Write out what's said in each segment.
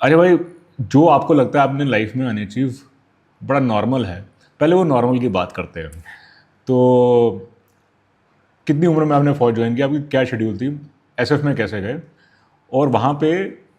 अच्छा भाई, जो आपको लगता है आपने लाइफ में अनअचीव बड़ा नॉर्मल है, पहले वो नॉर्मल की बात करते हैं। तो कितनी उम्र में आपने फौज ज्वाइन किया, आपकी क्या शेड्यूल थी, एसएफ में कैसे गए, और वहाँ पे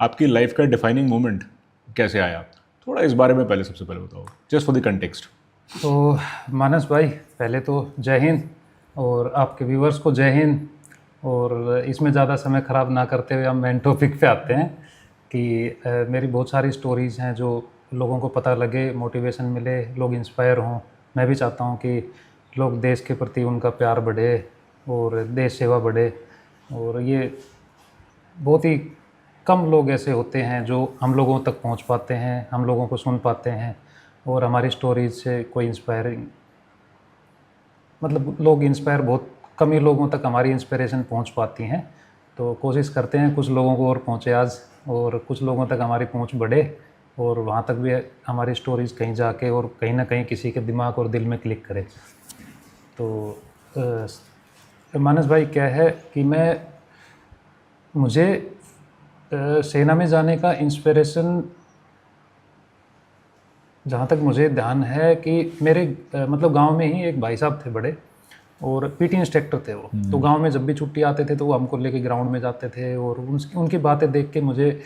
आपकी लाइफ का डिफाइनिंग मोमेंट कैसे आया? थोड़ा इस बारे में पहले सबसे पहले बताओ, जस्ट फॉर द कंटेक्स्ट। तो मानस भाई, पहले तो जय हिंद, और आपके व्यूवर्स को जय हिंद। और इसमें ज़्यादा समय ख़राब ना करते हुए हम मेन टॉपिक पे आते हैं कि मेरी बहुत सारी स्टोरीज़ हैं जो लोगों को पता लगे, मोटिवेशन मिले, लोग इंस्पायर हों। मैं भी चाहता हूँ कि लोग देश के प्रति उनका प्यार बढ़े और देश सेवा बढ़े। और ये बहुत ही कम लोग ऐसे होते हैं जो हम लोगों तक पहुंच पाते हैं, हम लोगों को सुन पाते हैं, और हमारी स्टोरीज से कोई इंस्पायरिंग, मतलब लोग इंस्पायर, बहुत कम ही लोगों तक हमारी इंस्पिरेशन पहुंच पाती हैं। तो कोशिश करते हैं कुछ लोगों को और पहुंचे आज, और कुछ लोगों तक हमारी पहुंच बढ़े, और वहाँ तक भी हमारी स्टोरीज़ कहीं जाके और कहीं ना कहीं किसी के दिमाग और दिल में क्लिक करे। तो मानस भाई, क्या है कि मुझे सेना में जाने का इंस्पिरेशन, जहाँ तक मुझे ध्यान है कि मेरे मतलब गांव में ही एक भाई साहब थे बड़े, और पीटी इंस्ट्रक्टर थे वो। तो गांव में जब भी छुट्टी आते थे तो वो हमको लेके ग्राउंड में जाते थे, और उनकी बातें देख के मुझे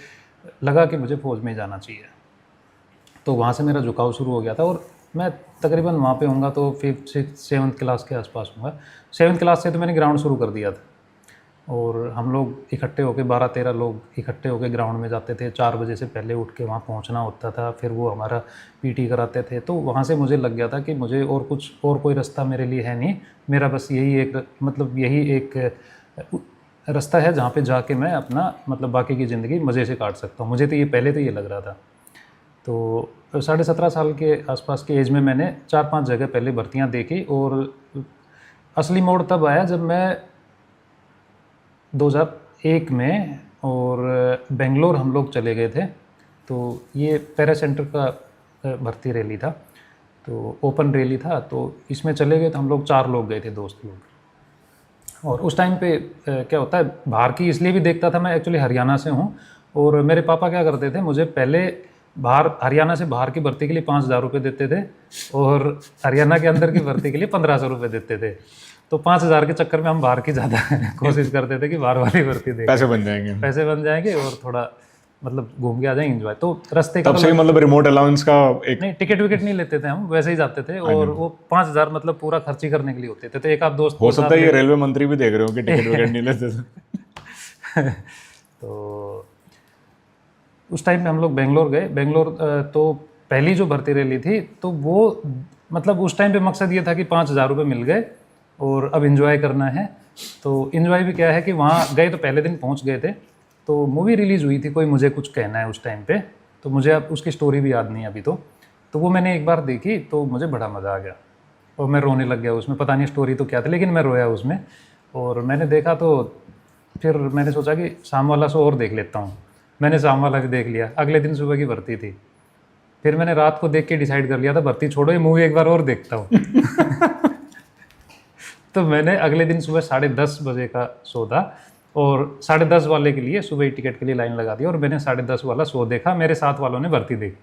लगा कि मुझे फ़ौज में जाना चाहिए। तो वहाँ से मेरा झुकाव शुरू हो गया था, और मैं तकरीबन वहाँ पे होऊंगा तो 5th 6th 7th क्लास के आसपास होऊंगा। 7th क्लास से तो मैंने ग्राउंड शुरू कर दिया था, और हम लोग इकट्ठे होकर 12-13 लोग इकट्ठे होकर ग्राउंड में जाते थे। 4 बजे से पहले उठ के वहाँ पहुँचना होता था, फिर वो हमारा पीटी कराते थे। तो वहाँ से मुझे लग गया था कि मुझे और कोई रास्ता मेरे लिए है नहीं, मेरा बस यही एक रास्ता है जहाँ पे जाके मैं अपना मतलब बाकी की ज़िंदगी मज़े से काट सकता हूँ। मुझे तो ये पहले तो ये लग रहा था। तो 17.5 साल के आसपास के एज में मैंने 4-5 जगह पहले भर्तियाँ देखी, और असली मोड़ तब आया जब मैं 2001 में, और बेंगलोर हम लोग चले गए थे। तो ये पैरा सेंटर का भर्ती रैली था, तो ओपन रैली था। तो इसमें चले गए तो हम लोग 4 लोग गए थे, दोस्त लोग। और उस टाइम पे क्या होता है, बाहर की इसलिए भी देखता था, मैं एक्चुअली हरियाणा से हूँ, और मेरे पापा क्या करते थे, मुझे पहले हरियाणा से बाहर की भर्ती के लिए 5,000 रुपये देते थे, और हरियाणा के अंदर की भर्ती के लिए 1,500 रुपये देते थे। तो 5,000 के चक्कर में हम बाहर की ज़्यादा कोशिश करते थे कि बाहर वाली भर्ती देखें, पैसे बन जाएंगे और थोड़ा मतलब घूम के आ जाएंगे, एंजॉय। तो रास्ते का तब से मतलब रिमोट अलाउंस का एक नहीं, टिकट विकेट नहीं लेते थे हम, वैसे ही जाते थे। और वो 5,000 मतलब पूरा खर्ची करने के लिए होते थे। तो एक आध दोस्त हो सकता है ये रेलवे मंत्री भी देख रहे हो कि टिकट विकेट नहीं लेते थे। तो उस टाइम पे हम लोग बेंगलोर गए। बेंगलोर तो पहली जो भर्ती रैली थी, तो वो मतलब उस टाइम पे मकसद ये था कि 5,000 रुपये मिल गए और अब इन्जॉय करना है। तो इन्जॉय भी क्या है कि वहाँ गए तो पहले दिन पहुँच गए थे, तो मूवी रिलीज़ हुई थी कोई, मुझे कुछ कहना है उस टाइम पे, तो मुझे अब उसकी स्टोरी भी याद नहीं अभी। तो वो मैंने एक बार देखी तो मुझे बड़ा मज़ा आ गया, और मैं रोने लग गया उसमें। पता नहीं स्टोरी तो क्या थी, लेकिन मैं रोया उसमें। और मैंने देखा तो फिर मैंने सोचा कि शाम वाला शो और देख लेता हूँ। मैंने शाम वाला भी देख लिया। अगले दिन सुबह की भर्ती थी। फिर मैंने रात को देख के डिसाइड कर लिया था, भर्ती छोड़ो, ये मूवी एक बार और देखता हूँ। तो मैंने अगले दिन सुबह 10:30 बजे का शो था, और 10:30 वाले के लिए सुबह ही टिकट के लिए लाइन लगा दी, और मैंने 10:30 वाला शो देखा। मेरे साथ वालों ने भर्ती देखी।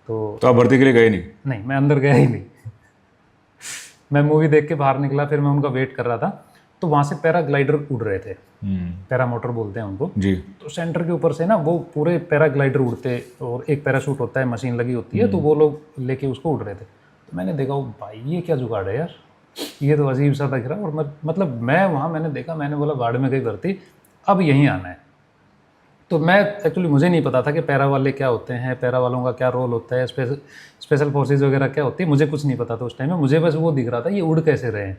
तो आप भर्ती के लिए गए नहीं? नहीं, मैं अंदर गया ही नहीं। मैं मूवी देख के बाहर निकला, फिर मैं उनका वेट कर रहा था। तो वहाँ से पैराग्लाइडर उड़ रहे थे, पैरामोटर बोलते हैं उनको जी। तो सेंटर के ऊपर से ना वो पूरे पैराग्लाइडर उड़ते, और एक पैराशूट होता है, मशीन लगी होती है, तो वो लोग लेके उसको उड़ रहे थे। तो मैंने देखा, वो भाई ये क्या जुगाड़ है यार, ये तो अजीब सा दिख रहा है। और मतलब मैं वहाँ मैंने देखा, मैंने बोला बाढ़ में गई भर्ती, अब यहीं आना है। तो मैं एक्चुअली मुझे नहीं पता था कि पैरा वाले क्या होते हैं, पैरा वालों का क्या रोल होता है, स्पेशल फोर्सेज वगैरह क्या होती है, मुझे कुछ नहीं पता था उस टाइम में। मुझे बस वो दिख रहा था ये उड़ कैसे रहे हैं,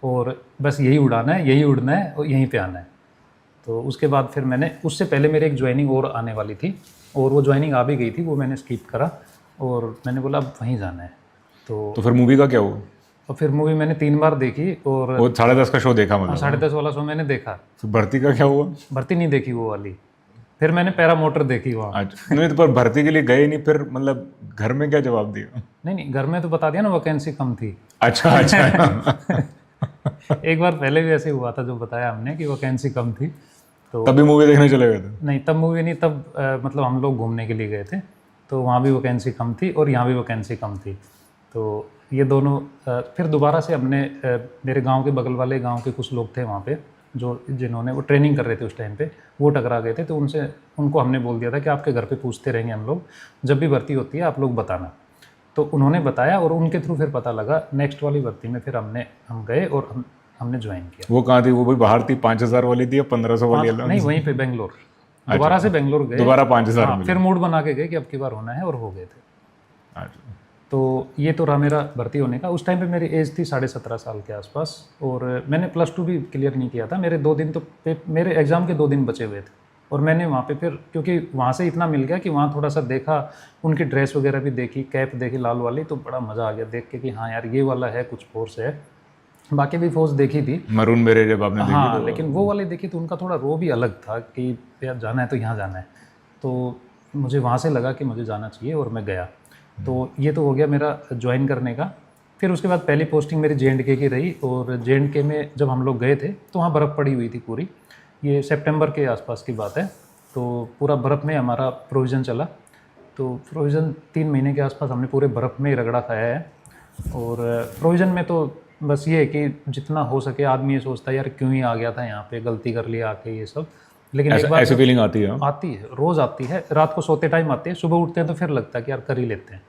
और बस यही उड़ाना है, यही उड़ना है, और यहीं पे आना है। तो उसके बाद फिर मैंने, उससे पहले मेरी एक ज्वाइनिंग और आने वाली थी, और वो ज्वाइनिंग आ भी गई थी, वो मैंने स्किप करा, और मैंने बोला अब वहीं जाना है। तो फिर मूवी का क्या हुआ? और फिर मूवी मैंने 3 बार देखी, और वो 10:30 का शो देखा मतलब? 10:30 वाला शो मैंने देखा। फिर भर्ती का क्या हुआ? भर्ती नहीं देखी वो वाली, फिर मैंने पैरामोटर देखी वहाँ। अच्छा, नहीं तो पर भर्ती के लिए गए नहीं, फिर मतलब घर में क्या जवाब दिया? नहीं, घर में तो बता दिया ना, वैकेंसी कम थी। अच्छा अच्छा। एक बार पहले भी ऐसे हुआ था जो बताया हमने कि वैकेंसी कम थी। तो तभी मूवी देखने चले गए थे? नहीं, तब मूवी नहीं, तब मतलब हम लोग घूमने के लिए गए थे, तो वहाँ भी वैकेंसी कम थी और यहाँ भी वैकेंसी कम थी। तो ये दोनों फिर दोबारा से हमने मेरे गांव के बगल वाले गांव के कुछ लोग थे वहाँ पे, जो जिन्होंने वो ट्रेनिंग कर रहे थे उस टाइम पे, वो टकरा गए थे। तो उनको हमने बोल दिया था कि आपके घर पे पूछते रहेंगे हम लोग, जब भी भर्ती होती है आप लोग बताना। तो उन्होंने बताया और उनके थ्रू फिर पता लगा नेक्स्ट वाली भर्ती में, फिर हम गए और हमने ज्वाइन किया। वो कहाँ थी? वो भी बाहर थी? 5,000 वाली थी या 1,500 वाली? नहीं, वहीं पे बेंगलोर, दोबारा से बेंगलोर गए, दोबारा 5,000 हाँ, मिले। फिर मूड बना के गए कि अब की बार होना है, और हो गए थे। अच्छा। तो ये तो रहा मेरा भर्ती होने का। उस टाइम पे मेरी एज थी 17.5 साल के आसपास, और मैंने +2 भी क्लियर नहीं किया था। मेरे 2 दिन तो मेरे एग्ज़ाम के 2 दिन बचे हुए थे, और मैंने वहाँ पे फिर, क्योंकि वहाँ से इतना मिल गया कि वहाँ थोड़ा सा देखा, उनकी ड्रेस वगैरह भी देखी, कैप देखी लाल वाली, तो बड़ा मज़ा आ गया देख के कि हाँ यार ये वाला है, कुछ फोर्स है। बाकी भी फोर्स देखी थी, मरून मेरे जब आपने देखी हाँ, तो लेकिन वो वाली देखी तो उनका थोड़ा रो भी अलग था कि यार जाना है तो यहाँ जाना है। तो मुझे वहाँ से लगा कि मुझे जाना चाहिए, और मैं गया। तो ये तो हो गया मेरा ज्वाइन करने का। फिर उसके बाद पहली पोस्टिंग मेरी JNK की रही, और JNK में जब हम लोग गए थे तो वहाँ बर्फ़ पड़ी हुई थी पूरी। ये सितंबर के आसपास की बात है। तो पूरा बर्फ़ में हमारा प्रोविज़न चला। तो प्रोविज़न 3 महीने के आसपास हमने पूरे बर्फ़ में ही रगड़ा खाया है। और प्रोविज़न में तो बस ये है कि जितना हो सके आदमी ये सोचता है यार क्यों ही आ गया था यहाँ पे, गलती कर लिया आके, ये सब। लेकिन एक बार ऐसी फीलिंग आती है? आती है, रोज़ आती है। रात को सोते टाइम आती है, सुबह उठते हैं तो फिर लगता है कि यार कर ही लेते हैं।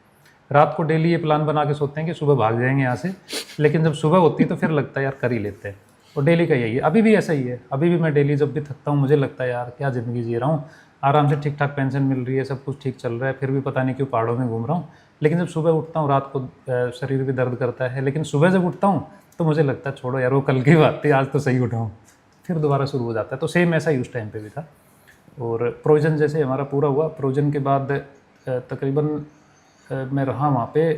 रात को डेली ये प्लान बना के सोते हैं कि सुबह भाग जाएंगे यहाँ से, लेकिन जब सुबह होती है तो फिर लगता है यार कर ही लेते हैं। और डेली का यही है, अभी भी ऐसा ही है। अभी भी मैं डेली जब भी थकता हूँ मुझे लगता है यार क्या ज़िंदगी जी रहा हूँ, आराम से ठीक ठाक पेंशन मिल रही है, सब कुछ ठीक चल रहा है, फिर भी पता नहीं क्यों पहाड़ों में घूम रहा हूँ। लेकिन जब सुबह उठता हूँ, रात को शरीर भी दर्द करता है, लेकिन सुबह जब उठता हूँ तो मुझे लगता है छोड़ो यार वो कल की बात थी, आज तो सही उठा हूँ, फिर दोबारा शुरू हो जाता है। तो सेम ऐसा ही उस टाइम पे भी था। और प्रोविज़न जैसे हमारा पूरा हुआ, प्रोविज़न के बाद तकरीबन मैं रहा वहाँ पे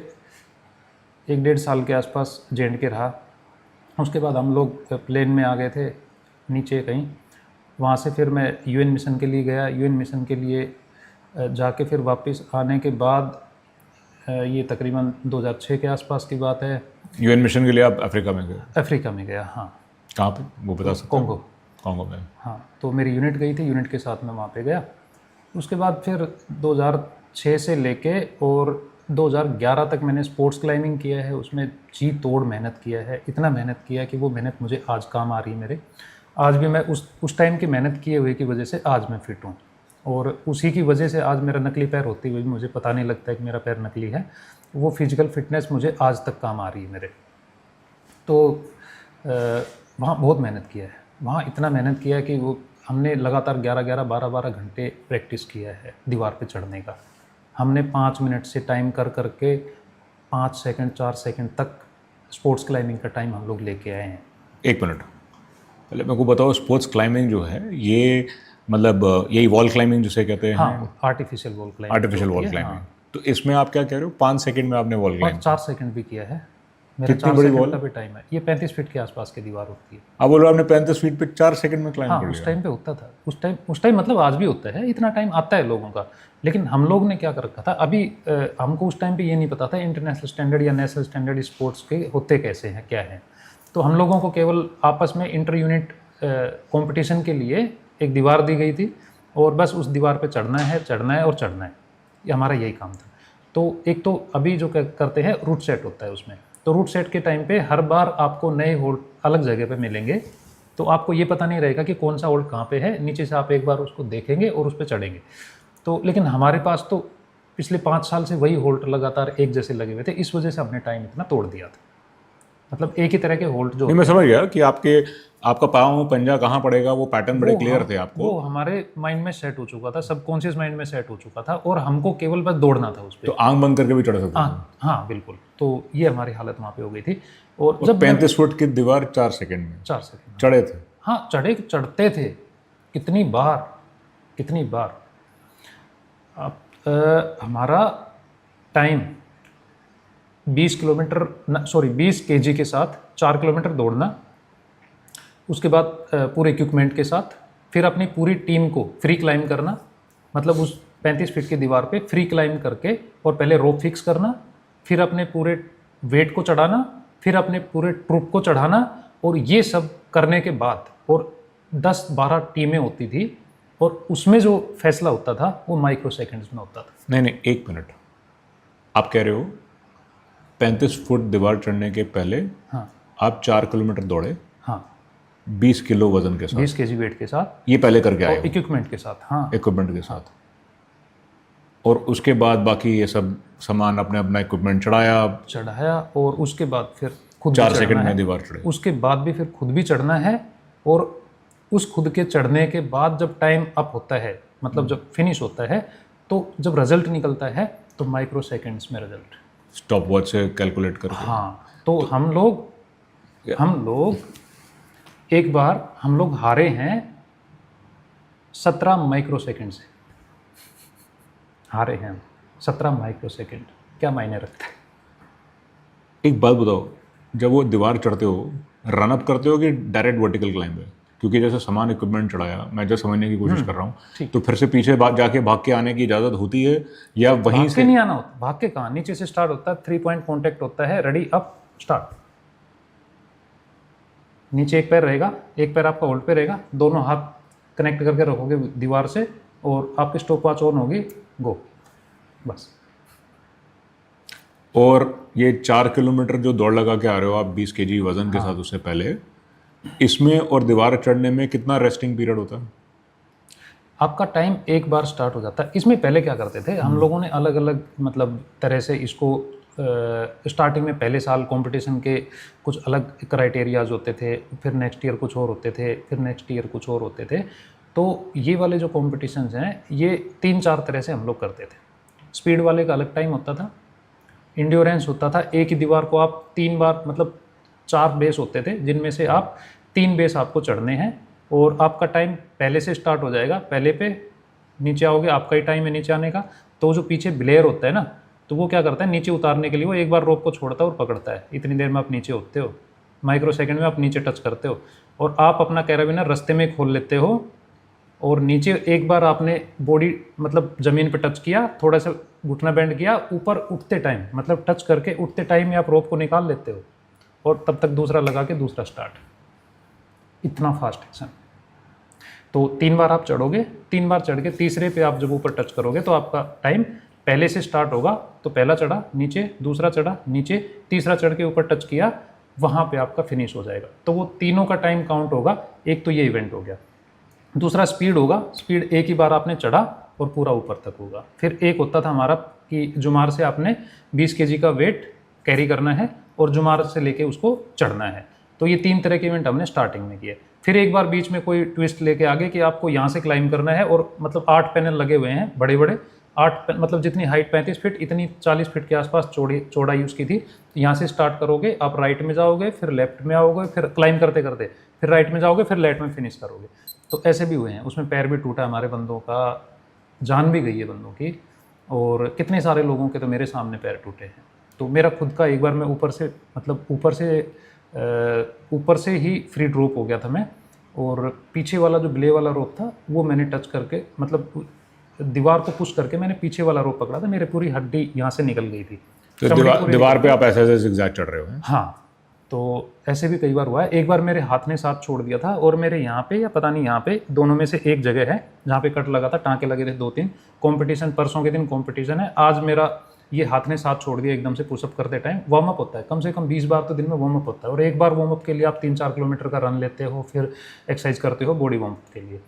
1-1.5 साल के आसपास JNK रहा। उसके बाद हम लोग प्लेन में आ गए थे नीचे कहीं, वहाँ से फिर मैं UN मिशन के लिए गया। UN मिशन के लिए जाके फिर वापस आने के बाद ये तकरीबन 2006 के आसपास की बात है। UN मिशन के लिए आप अफ्रीका में गए? अफ्रीका में गया, हाँ। कहाँ पे वो बता सकते हैं? कॉन्गो में। हाँ, तो मेरी यूनिट गई थी, यूनिट के साथ मैं वहाँ पे गया। उसके बाद फिर 2006 से लेके और 2011 तक मैंने स्पोर्ट्स क्लाइंबिंग किया है। उसमें जी तोड़ मेहनत किया है, इतना मेहनत किया है कि वो मेहनत मुझे आज काम आ रही है मेरे। आज भी मैं उस टाइम की मेहनत किए हुए की वजह से आज मैं फिट हूँ, और उसी की वजह से आज मेरा नकली पैर होते हुए भी मुझे पता नहीं लगता है कि मेरा पैर नकली है। वो फिजिकल फिटनेस मुझे आज तक काम आ रही है मेरे। तो वहाँ बहुत मेहनत किया है, वहाँ इतना मेहनत किया है कि वो हमने लगातार 11-11, 12-12 घंटे प्रैक्टिस किया है दीवार पे चढ़ने का। हमने 5 मिनट से टाइम कर करके 5 सेकंड 4 सेकंड तक स्पोर्ट्स क्लाइंबिंग का टाइम हम लोग लेके आए हैं। 1 मिनट पहले मेरे को बताओ, स्पोर्ट्स क्लाइंबिंग जो है ये मतलब यही वॉल क्लाइंबिंग जिसे कहते हैं? हाँ, artificial wall climbing. Artificial wall climbing. तो इसमें आप क्या कह रहे हो, 5 सेकंड में आपने वॉल क्लाइंब? 4 सेकंड भी किया है मेरा। कितनी बड़ी वॉल? का भी टाइम है ये 35 फीट के आसपास की दीवार होती है। आप बोल रहे हो आपने 35 फीट पे 4 सेकंड में क्लाइंब हाँ, कर उस लिया? टाइम पे होता था। उस टाइम मतलब आज भी होता है, इतना टाइम आता है लोगों का। लेकिन हम लोग ने क्या कर रखा था, अभी हमको उस टाइम पे ये नहीं पता था इंटरनेशनल स्टैंडर्ड या नेशनल स्टैंडर्ड स्पोर्ट्स के होते कैसे हैं, क्या है। तो हम लोगों को केवल आपस में इंटर यूनिट कॉम्पिटिशन के लिए एक दीवार दी गई थी, और बस उस दीवार पे चढ़ना है, चढ़ना है और चढ़ना है, ये हमारा यही काम था। तो एक तो अभी जो करते हैं रूट सेट होता है उसमें, तो रूट सेट के टाइम पे हर बार आपको नए होल्ड अलग जगह पे मिलेंगे, तो आपको ये पता नहीं रहेगा कि कौन सा होल्ड कहाँ पे है। नीचे से आप एक बार उसको देखेंगे और उस पर चढ़ेंगे। तो लेकिन हमारे पास तो पिछले 5 साल से वही होल्ड लगातार एक जैसे लगे हुए थे, इस वजह से हमने टाइम इतना तोड़ दिया था। मतलब एक ही तरह के होल्ड जो नहीं, मैं समझ गया कि आपका पाँव पंजा कहाँ पड़ेगा, वो पैटर्न बड़े क्लियर थे आपको। वो हमारे माइंड में सेट हो चुका था, सबकॉन्शियस माइंड में सेट हो चुका था, और हमको केवल बस दौड़ना था उस पर। तो आंख बंद करके भी चढ़ सकते थे? हाँ बिल्कुल। तो ये हमारी हालत वहाँ पे हो गई थी। और जब 35 फुट की दीवार 4 सेकंड में 4 सेकंड चढ़े थे? हाँ, चढ़ते थे। कितनी बार अब हमारा टाइम 20 kg के साथ 4 किलोमीटर दौड़ना, उसके बाद पूरे इक्विपमेंट के साथ, फिर अपनी पूरी टीम को फ्री क्लाइंब करना, मतलब उस 35 फीट की दीवार पे फ्री क्लाइंब करके, और पहले रोप फिक्स करना, फिर अपने पूरे वेट को चढ़ाना, फिर अपने पूरे ट्रूप को चढ़ाना, और ये सब करने के बाद, और 10-12 टीमें होती थी और उसमें जो फैसला होता था वो माइक्रो सेकंड्स में होता था। नहीं नहीं, एक मिनट, आप कह रहे हो 35 फुट दीवार चढ़ने के पहले हाँ आप 4 किलोमीटर दौड़े हाँ, 20 किलो वजन के साथ, 20 केजी वेट के साथ ये पहले करके आए और इक्विपमेंट के साथ। हाँ, इक्विपमेंट के साथ, और उसके बाद बाकी ये सब सामान अपने अपना इक्विपमेंट चढ़ाया और उसके बाद फिर खुद भी 4 चढ़ना सेकंड है। में दीवार चढ़े। उसके बाद भी फिर खुद भी चढ़ना है और उस खुद के चढ़ने के बाद जब टाइम अप होता है, मतलब जब फिनिश होता है, तो जब रिजल्ट निकलता है तो माइक्रो सेकंड्स में रिजल्ट। स्टॉप वॉच से कैलकुलेट करके। हाँ, तो हम लोग एक बार हम लोग हारे हैं 17 माइक्रो सेकंड से, हारे हैं हम 17 माइक्रो सेकंड। क्या मायने रखता है? एक बात बताओ, जब वो दीवार चढ़ते हो रन अप करते हो कि डायरेक्ट वर्टिकल क्लाइंब है? क्योंकि जैसे सामान इक्विपमेंट चढ़ाया, मैं जो समझने की कोशिश कर रहा हूँ, तो फिर से पीछे जाके भाग के आने की इजाज़त होती है या वहीं भाग से? के नहीं आना होता, भाग के कहाँ, नीचे से स्टार्ट होता है, 3 पॉइंट कॉन्टेक्ट होता है, रेडी अप स्टार्ट। नीचे एक पैर रहेगा, एक पैर आपका होल्ड पे रहेगा, दोनों हाथ कनेक्ट करके रखोगे दीवार से और आपकी स्टॉप वॉच ऑन होगी, गो, बस। और ये 4 किलोमीटर जो दौड़ लगा के आ रहे हो आप 20 केजी वजन के साथ, उससे पहले इसमें और दीवार चढ़ने में कितना रेस्टिंग पीरियड होता है? आपका टाइम एक बार स्टार्ट हो जाता है। इसमें पहले क्या करते थे हम लोगों ने, अलग अलग मतलब तरह से इसको स्टार्टिंग में पहले साल कंपटीशन के कुछ अलग क्राइटेरियाज होते थे, फिर नेक्स्ट ईयर कुछ और होते थे, फिर नेक्स्ट ईयर कुछ और होते थे। तो ये वाले जो कॉम्पिटिशन्स हैं ये 3-4 तरह से हम लोग करते थे। स्पीड वाले का अलग टाइम होता था, इंड्योरेंस होता था, एक ही दीवार को आप 3 बार, मतलब 4 बेस होते थे जिनमें से आप 3 बेस आपको चढ़ने हैं और आपका टाइम पहले से स्टार्ट हो जाएगा, पहले पे नीचे आओगे, आपका ही टाइम है नीचे आने का। तो जो पीछे ब्लेयर होता है ना, तो वो क्या करता है, नीचे उतारने के लिए वो एक बार रोप को छोड़ता है और पकड़ता है, इतनी देर में आप नीचे होते हो, माइक्रो सेकंड में आप नीचे टच करते हो और आप अपना कैराबिनर रास्ते में खोल लेते हो और नीचे एक बार आपने बॉडी मतलब ज़मीन पे टच किया, थोड़ा सा घुटना बेंड किया, ऊपर उठते टाइम मतलब टच करके उठते टाइम में आप रोप को निकाल लेते हो और तब तक दूसरा लगा के दूसरा स्टार्ट। इतना फास्ट एक्शन। तो 3 बार आप चढ़ोगे, 3 बार चढ़ के तीसरे पे आप जब ऊपर टच करोगे तो आपका टाइम पहले से स्टार्ट होगा। तो पहला चढ़ा नीचे, दूसरा चढ़ा नीचे, तीसरा चढ़ के ऊपर टच किया, वहाँ पे आपका फिनिश हो जाएगा। तो वो तीनों का टाइम काउंट होगा। एक तो ये इवेंट हो गया। दूसरा स्पीड होगा, स्पीड एक ही बार आपने चढ़ा और पूरा ऊपर तक होगा। फिर एक होता था हमारा कि जुमार से आपने 20 केजी का वेट कैरी करना है और जुमार से लेके उसको चढ़ना है। तो ये 3 तरह के इवेंट हमने स्टार्टिंग में किए। फिर एक बार बीच में कोई ट्विस्ट लेके आगे कि आपको यहाँ से क्लाइंब करना है और मतलब 8 पैनल लगे हुए हैं बड़े बड़े, 8 मतलब जितनी हाइट 35 फीट, इतनी 40 फीट के आसपास चौड़ाई उसकी थी। यहाँ से स्टार्ट करोगे, आप राइट में जाओगे, फिर लेफ्ट में आओगे, फिर क्लाइंब करते करते फिर राइट में जाओगे, फिर लेफ्ट में फिनिश करोगे। तो ऐसे भी हुए हैं। उसमें पैर भी टूटा हमारे बंदों का, जान भी गई है बंदों की, और कितने सारे लोगों के तो मेरे सामने पैर टूटे हैं। तो मेरा खुद का एक बार मैं ऊपर से ही फ्री ड्रॉप हो गया था मैं, और पीछे वाला जो ब्ले वाला रोप था वो मैंने टच करके मतलब दीवार को पुश करके मैंने पीछे वाला रोप पकड़ा था, मेरे पूरी हड्डी यहाँ से निकल गई थी। तो दीवार पे आप ऐसे zigzag चढ़ रहे हो हैं? हाँ, तो ऐसे भी कई बार हुआ है। एक बार मेरे हाथ ने साथ छोड़ दिया था और मेरे यहाँ पे या पता नहीं यहाँ पे दोनों में से एक जगह है जहाँ पे कट लगा था, टाँके लगे थे 2-3। कंपटीशन परसों के दिन कंपटीशन है, आज मेरा ये हाथ ने साथ छोड़ दिया एकदम से। पुशअप करते टाइम वार्म अप होता है, कम से कम 20 बार तो दिन में वार्म अप होता है, और एक बार वार्म अप के लिए आप 3-4 किलोमीटर का रन लेते हो, फिर एक्सरसाइज करते हो बॉडी वार्म अप के लिए।